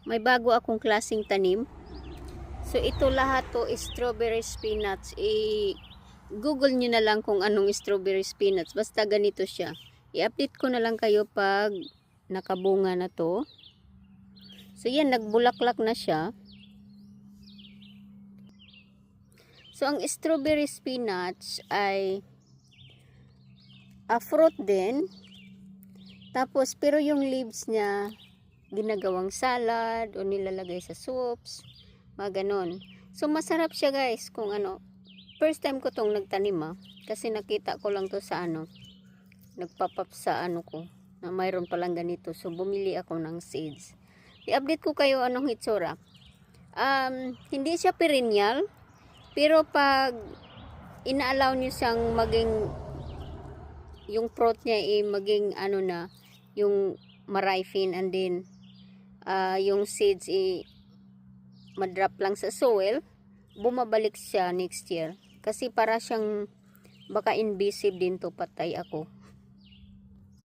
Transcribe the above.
May bago akong klaseng tanim. So ito lahat to strawberry spinach. Google nyo na lang kung anong strawberry spinach. Basta ganito siya. I-update ko na lang kayo pag nakabunga na to. So yan, nagbulaklak na siya. So ang strawberry spinach ay fruit din. Tapos pero yung leaves niya ginagawang salad o nilalagay sa soups, mga ganon. So masarap siya guys kung ano. First time ko tong nagtanim kasi nakita ko lang to sa nagpop-up sa ko na mayroon palang ganito. So bumili ako ng seeds. I-update ko kayo anong hitsura. Hindi siya perennial, pero pag ina-allow niyo siyang maging yung fruit niya maging yung ma-ripen, and then yung seeds ma-drop lang sa soil, bumabalik siya next year. Kasi para siyang baka invasive din to, patay ako.